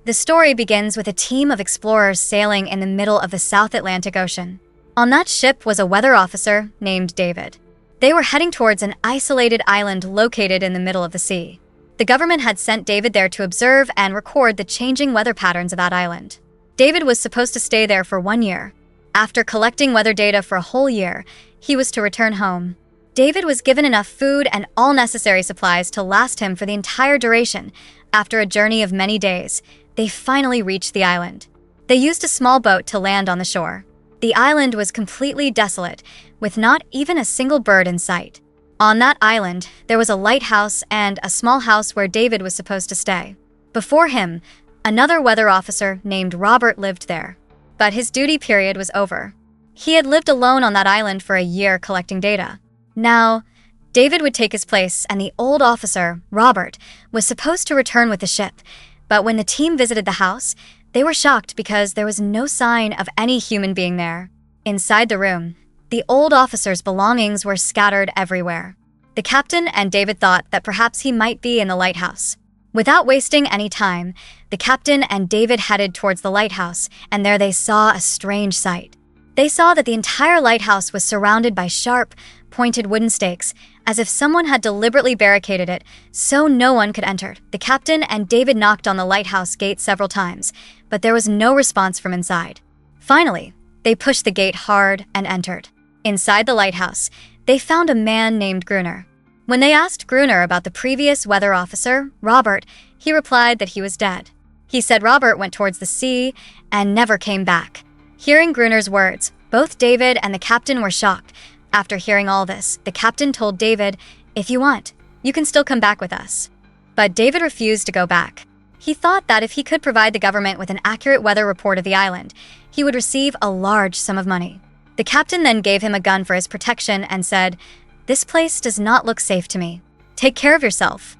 The story begins with a team of explorers sailing in the middle of the South Atlantic Ocean. On that ship was a weather officer named David. They were heading towards an isolated island located in the middle of the sea. The government had sent David there to observe and record the changing weather patterns of that island. David was supposed to stay there for 1 year. After collecting weather data for a whole year, he was to return home. David was given enough food and all necessary supplies to last him for the entire duration. After a journey of many days, they finally reached the island. They used a small boat to land on the shore. The island was completely desolate, with not even a single bird in sight. On that island, there was a lighthouse and a small house where David was supposed to stay. Before him, another weather officer named Robert lived there. But his duty period was over. He had lived alone on that island for a year collecting data. Now, David would take his place, and the old officer, Robert, was supposed to return with the ship. But when the team visited the house, they were shocked because there was no sign of any human being there. Inside the room, the old officer's belongings were scattered everywhere. The captain and David thought that perhaps he might be in the lighthouse. Without wasting any time, the captain and David headed towards the lighthouse, and there they saw a strange sight. They saw that the entire lighthouse was surrounded by sharp, pointed wooden stakes, as if someone had deliberately barricaded it so no one could enter. The captain and David knocked on the lighthouse gate several times, but there was no response from inside. Finally, they pushed the gate hard and entered. Inside the lighthouse, they found a man named Gruner. When they asked Gruner about the previous weather officer, Robert, he replied that he was dead. He said Robert went towards the sea and never came back. Hearing Gruner's words, both David and the captain were shocked. After hearing all this, the captain told David, "If you want, you can still come back with us." But David refused to go back. He thought that if he could provide the government with an accurate weather report of the island, he would receive a large sum of money. The captain then gave him a gun for his protection and said, "This place does not look safe to me. Take care of yourself."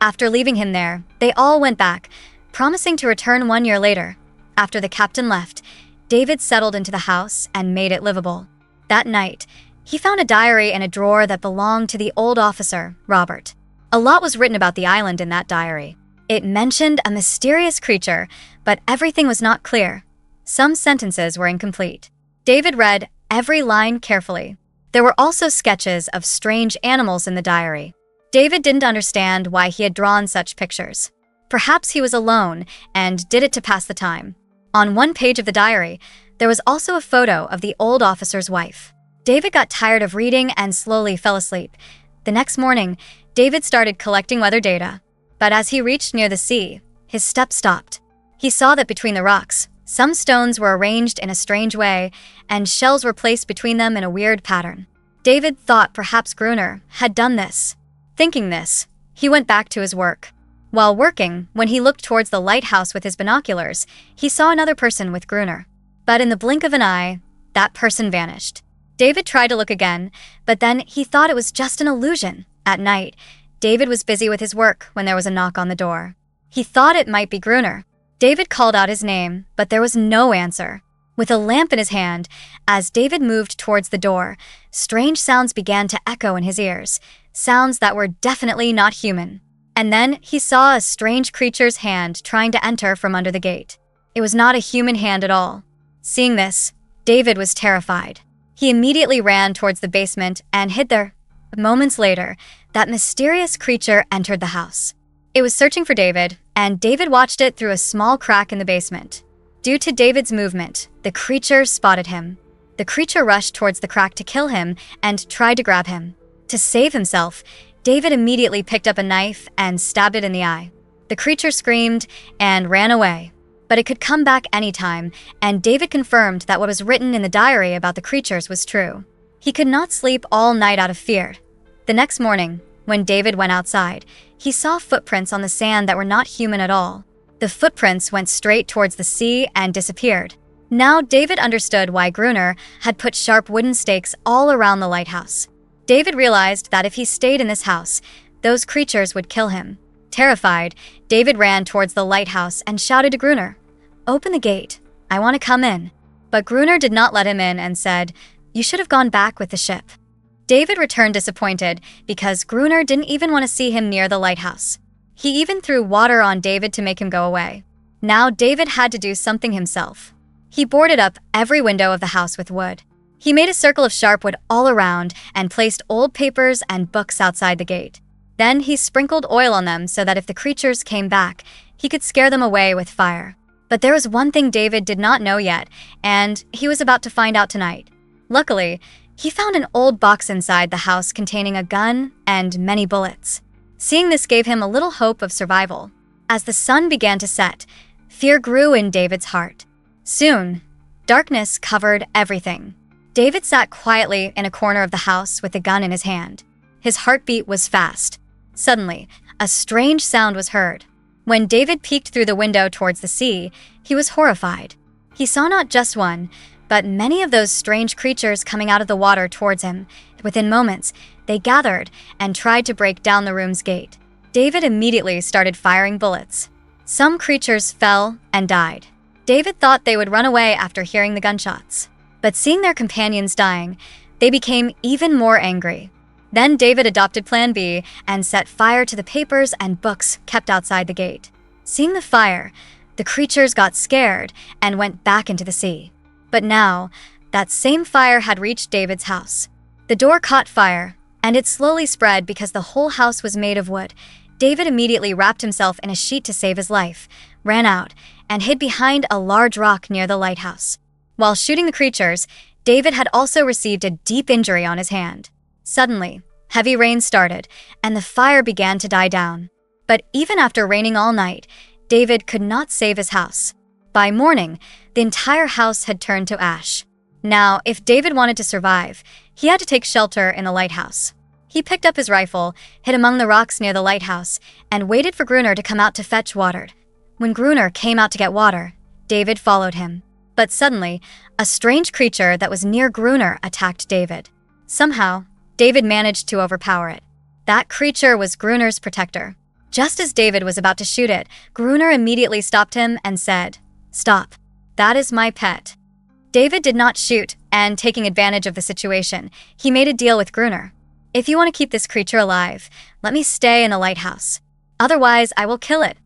After leaving him there, they all went back, promising to return 1 year later. After the captain left, David settled into the house and made it livable. That night, he found a diary in a drawer that belonged to the old officer, Robert. A lot was written about the island in that diary. It mentioned a mysterious creature, but everything was not clear. Some sentences were incomplete. David read every line carefully. There were also sketches of strange animals in the diary. David didn't understand why he had drawn such pictures. Perhaps he was alone and did it to pass the time. On one page of the diary, there was also a photo of the old officer's wife. David got tired of reading and slowly fell asleep. The next morning, David started collecting weather data. But as he reached near the sea, his steps stopped. He saw that between the rocks, some stones were arranged in a strange way, and shells were placed between them in a weird pattern. David thought perhaps Gruner had done this. Thinking this, he went back to his work. While working, when he looked towards the lighthouse with his binoculars, he saw another person with Gruner. But in the blink of an eye, that person vanished. David tried to look again, but then he thought it was just an illusion. At night, David was busy with his work when there was a knock on the door. He thought it might be Gruner. David called out his name, but there was no answer. With a lamp in his hand, as David moved towards the door, strange sounds began to echo in his ears, sounds that were definitely not human. And then he saw a strange creature's hand trying to enter from under the gate. It was not a human hand at all. Seeing this, David was terrified. He immediately ran towards the basement and hid there. Moments later, that mysterious creature entered the house. It was searching for David, and David watched it through a small crack in the basement. Due to David's movement, the creature spotted him. The creature rushed towards the crack to kill him and tried to grab him. To save himself, David immediately picked up a knife and stabbed it in the eye. The creature screamed and ran away. But it could come back anytime, and David confirmed that what was written in the diary about the creatures was true. He could not sleep all night out of fear. The next morning, when David went outside, he saw footprints on the sand that were not human at all. The footprints went straight towards the sea and disappeared. Now David understood why Gruner had put sharp wooden stakes all around the lighthouse. David realized that if he stayed in this house, those creatures would kill him. Terrified, David ran towards the lighthouse and shouted to Gruner, "Open the gate. I want to come in." But Gruner did not let him in and said, "You should have gone back with the ship." David returned disappointed because Gruner didn't even want to see him near the lighthouse. He even threw water on David to make him go away. Now David had to do something himself. He boarded up every window of the house with wood. He made a circle of sharp wood all around and placed old papers and books outside the gate. Then he sprinkled oil on them so that if the creatures came back, he could scare them away with fire. But there was one thing David did not know yet, and he was about to find out tonight. Luckily, he found an old box inside the house containing a gun and many bullets. Seeing this gave him a little hope of survival. As the sun began to set, fear grew in David's heart. Soon, darkness covered everything. David sat quietly in a corner of the house with the gun in his hand. His heartbeat was fast. Suddenly, a strange sound was heard. When David peeked through the window towards the sea, he was horrified. He saw not just one, but many of those strange creatures coming out of the water towards him. Within moments, they gathered and tried to break down the room's gate. David immediately started firing bullets. Some creatures fell and died. David thought they would run away after hearing the gunshots. But seeing their companions dying, they became even more angry. Then David adopted Plan B and set fire to the papers and books kept outside the gate. Seeing the fire, the creatures got scared and went back into the sea. But now, that same fire had reached David's house. The door caught fire, and it slowly spread because the whole house was made of wood. David immediately wrapped himself in a sheet to save his life, ran out, and hid behind a large rock near the lighthouse. While shooting the creatures, David had also received a deep injury on his hand. Suddenly, heavy rain started, and the fire began to die down. But even after raining all night, David could not save his house. By morning, the entire house had turned to ash. Now, if David wanted to survive, he had to take shelter in the lighthouse. He picked up his rifle, hid among the rocks near the lighthouse, and waited for Gruner to come out to fetch water. When Gruner came out to get water, David followed him. But suddenly, a strange creature that was near Gruner attacked David. Somehow, David managed to overpower it. That creature was Gruner's protector. Just as David was about to shoot it, Gruner immediately stopped him and said, "Stop. That is my pet." David did not shoot, and taking advantage of the situation, he made a deal with Gruner. "If you want to keep this creature alive, let me stay in the lighthouse. Otherwise, I will kill it."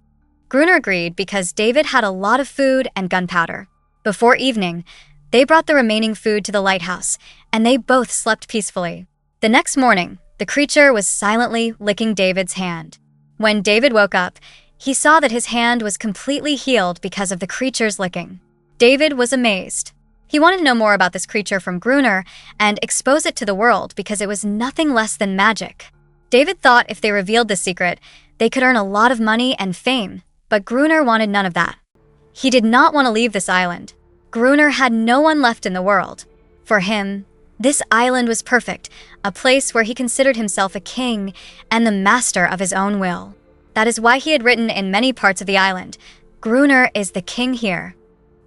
Gruner agreed because David had a lot of food and gunpowder. Before evening, they brought the remaining food to the lighthouse, and they both slept peacefully. The next morning, the creature was silently licking David's hand. When David woke up, he saw that his hand was completely healed because of the creature's licking. David was amazed. He wanted to know more about this creature from Gruner and expose it to the world because it was nothing less than magic. David thought if they revealed the secret, they could earn a lot of money and fame, but Gruner wanted none of that. He did not want to leave this island. Gruner had no one left in the world. For him, this island was perfect, a place where he considered himself a king and the master of his own will. That is why he had written in many parts of the island, "Gruner is the king here."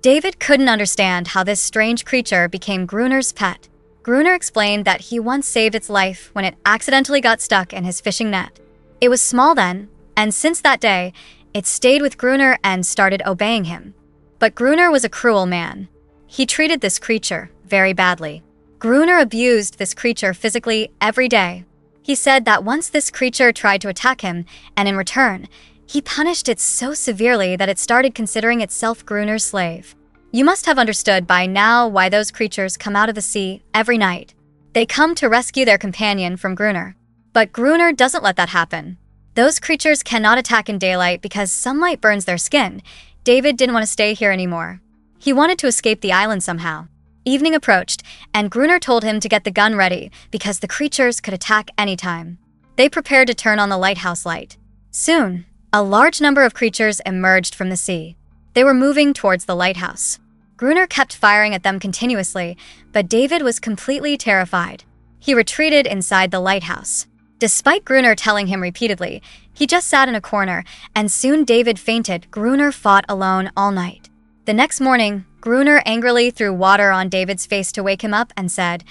David couldn't understand how this strange creature became Gruner's pet. Gruner explained that he once saved its life when it accidentally got stuck in his fishing net. It was small then, and since that day, it stayed with Gruner and started obeying him. But Gruner was a cruel man. He treated this creature very badly. Gruner abused this creature physically every day. He said that once this creature tried to attack him, and in return, he punished it so severely that it started considering itself Gruner's slave. You must have understood by now why those creatures come out of the sea every night. They come to rescue their companion from Gruner. But Gruner doesn't let that happen. Those creatures cannot attack in daylight because sunlight burns their skin. David didn't want to stay here anymore. He wanted to escape the island somehow. Evening approached, and Gruner told him to get the gun ready because the creatures could attack anytime. They prepared to turn on the lighthouse light. Soon, a large number of creatures emerged from the sea. They were moving towards the lighthouse. Gruner kept firing at them continuously, but David was completely terrified. He retreated inside the lighthouse. Despite Gruner telling him repeatedly, he just sat in a corner, and soon David fainted. Gruner fought alone all night. The next morning, Gruner angrily threw water on David's face to wake him up and said,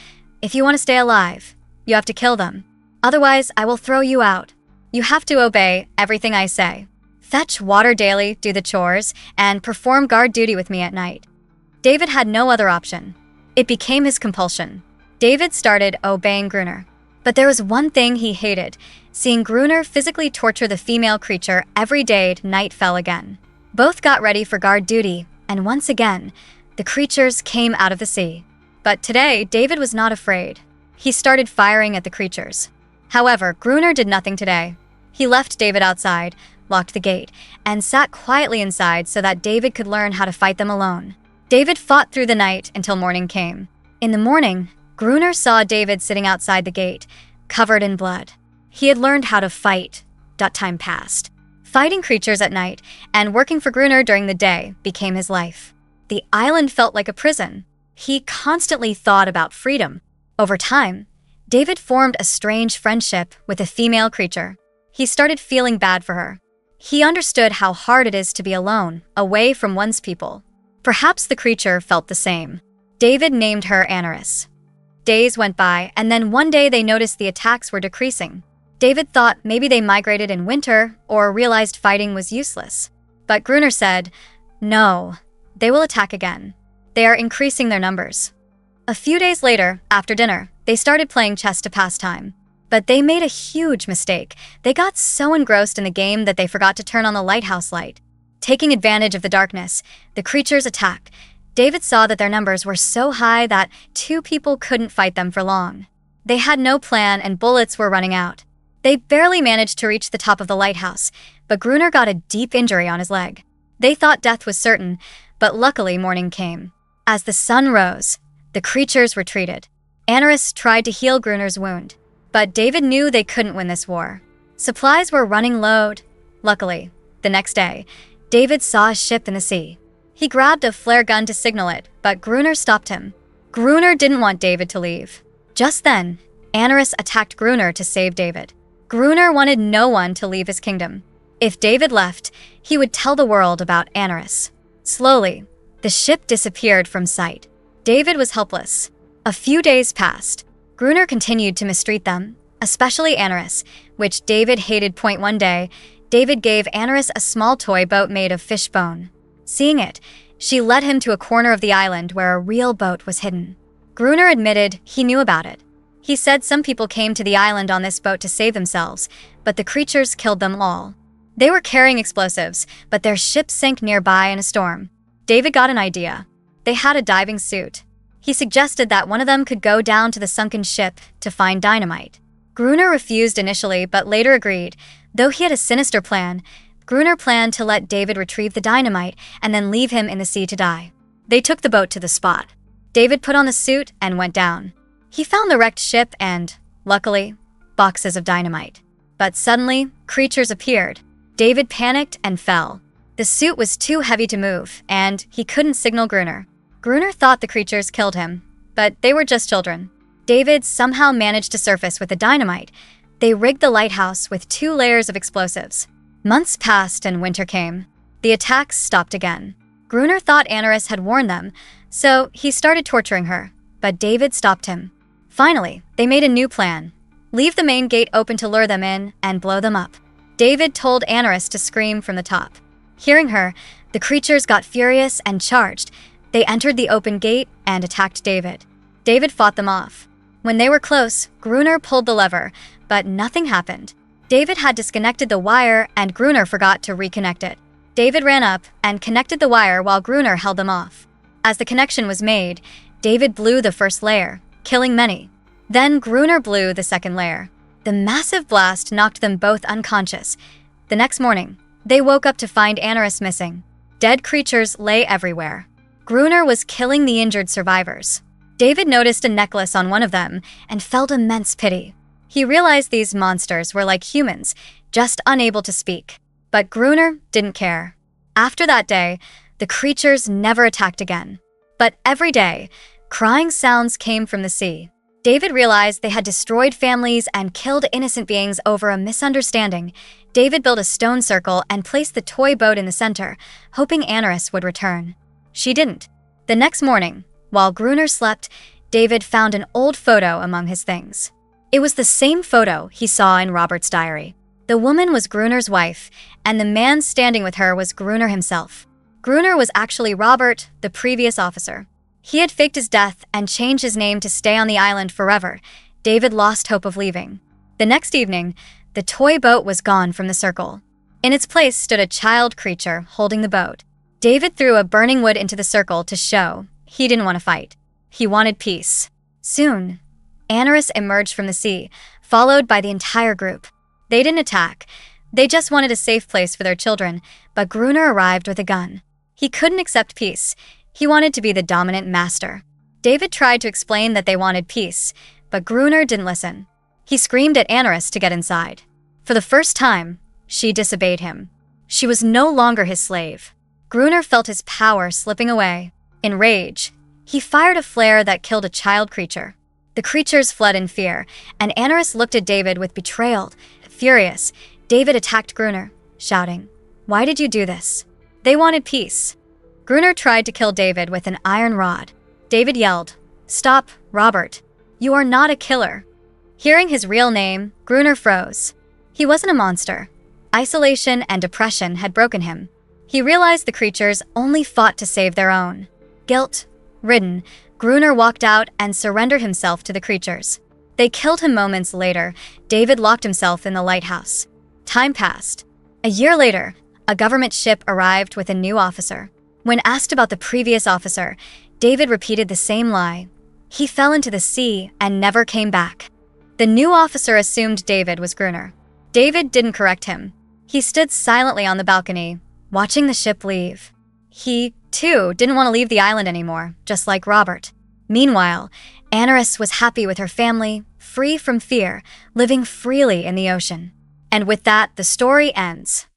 "If you want to stay alive, you have to kill them. Otherwise, I will throw you out. You have to obey everything I say. Fetch water daily, do the chores, and perform guard duty with me at night." David had no other option. It became his compulsion. David started obeying Gruner. But there was one thing he hated, seeing Gruner physically torture the female creature every day. Night fell again. Both got ready for guard duty, and once again, the creatures came out of the sea. But today, David was not afraid. He started firing at the creatures. However, Gruner did nothing today. He left David outside, locked the gate, and sat quietly inside so that David could learn how to fight them alone. David fought through the night until morning came. In the morning, Gruner saw David sitting outside the gate, covered in blood. He had learned how to fight. Time passed. Fighting creatures at night and working for Gruner during the day became his life. The island felt like a prison. He constantly thought about freedom. Over time, David formed a strange friendship with a female creature. He started feeling bad for her. He understood how hard it is to be alone, away from one's people. Perhaps the creature felt the same. David named her Anaris. Days went by, and then one day they noticed the attacks were decreasing. David thought maybe they migrated in winter or realized fighting was useless. But Gruner said, "No, they will attack again. They are increasing their numbers." A few days later, after dinner, they started playing chess to pass time. But they made a huge mistake. They got so engrossed in the game that they forgot to turn on the lighthouse light. Taking advantage of the darkness, the creatures attacked. David saw that their numbers were so high that 2 people couldn't fight them for long. They had no plan and bullets were running out. They barely managed to reach the top of the lighthouse, but Gruner got a deep injury on his leg. They thought death was certain, but luckily morning came. As the sun rose, the creatures retreated. Anaris tried to heal Gruner's wound, but David knew they couldn't win this war. Supplies were running low. Luckily, the next day, David saw a ship in the sea. He grabbed a flare gun to signal it, but Gruner stopped him. Gruner didn't want David to leave. Just then, Anaris attacked Gruner to save David. Gruner wanted no one to leave his kingdom. If David left, he would tell the world about Anaris. Slowly, the ship disappeared from sight. David was helpless. A few days passed. Gruner continued to mistreat them, especially Anaris, which David hated. One day, David gave Anaris a small toy boat made of fish bone. Seeing it, she led him to a corner of the island where a real boat was hidden. Gruner admitted he knew about it. He said some people came to the island on this boat to save themselves, but the creatures killed them all. They were carrying explosives, but their ship sank nearby in a storm. David got an idea. They had a diving suit. He suggested that one of them could go down to the sunken ship to find dynamite. Gruner refused initially, but later agreed. Though he had a sinister plan, Gruner planned to let David retrieve the dynamite and then leave him in the sea to die. They took the boat to the spot. David put on the suit and went down. He found the wrecked ship and, luckily, boxes of dynamite. But suddenly, creatures appeared. David panicked and fell. The suit was too heavy to move, and he couldn't signal Gruner. Gruner thought the creatures killed him, but they were just children. David somehow managed to surface with the dynamite. They rigged the lighthouse with 2 layers of explosives. Months passed and winter came. The attacks stopped again. Gruner thought Anaris had warned them, so he started torturing her, but David stopped him. Finally, they made a new plan. Leave the main gate open to lure them in and blow them up. David told Anaris to scream from the top. Hearing her, the creatures got furious and charged. They entered the open gate and attacked David. David fought them off. When they were close, Gruner pulled the lever, but nothing happened. David had disconnected the wire and Gruner forgot to reconnect it. David ran up and connected the wire while Gruner held them off. As the connection was made, David blew the first layer, killing many. Then Gruner blew the second layer. The massive blast knocked them both unconscious. The next morning, they woke up to find Anaris missing. Dead creatures lay everywhere. Gruner was killing the injured survivors. David noticed a necklace on one of them and felt immense pity. He realized these monsters were like humans, just unable to speak. But Gruner didn't care. After that day, the creatures never attacked again. But every day, crying sounds came from the sea. David realized they had destroyed families and killed innocent beings over a misunderstanding. David built a stone circle and placed the toy boat in the center, hoping Anaris would return. She didn't. The next morning, while Gruner slept, David found an old photo among his things. It was the same photo he saw in Robert's diary. The woman was Gruner's wife, and the man standing with her was Gruner himself. Gruner was actually Robert, the previous officer. He had faked his death and changed his name to stay on the island forever. David lost hope of leaving. The next evening, the toy boat was gone from the circle. In its place stood a child creature holding the boat. David threw a burning wood into the circle to show he didn't want to fight. He wanted peace. Soon, Anorus emerged from the sea, followed by the entire group. They didn't attack. They just wanted a safe place for their children, but Gruner arrived with a gun. He couldn't accept peace. He wanted to be the dominant master. David tried to explain that they wanted peace, but Gruner didn't listen. He screamed at Anorus to get inside. For the first time, she disobeyed him. She was no longer his slave. Gruner felt his power slipping away. In rage, he fired a flare that killed a child creature. The creatures fled in fear, and Anorus looked at David with betrayal. Furious, David attacked Gruner, shouting, "Why did you do this?" They wanted peace. Gruner tried to kill David with an iron rod. David yelled, "Stop, Robert. You are not a killer." Hearing his real name, Gruner froze. He wasn't a monster. Isolation and depression had broken him. He realized the creatures only fought to save their own. Guilt-ridden, Gruner walked out and surrendered himself to the creatures. They killed him moments later. David locked himself in the lighthouse. Time passed. A year later, a government ship arrived with a new officer. When asked about the previous officer, David repeated the same lie. He fell into the sea and never came back. The new officer assumed David was Gruner. David didn't correct him. He stood silently on the balcony, watching the ship leave. He, too, didn't want to leave the island anymore, just like Robert. Meanwhile, Anorus was happy with her family, free from fear, living freely in the ocean. And with that, the story ends.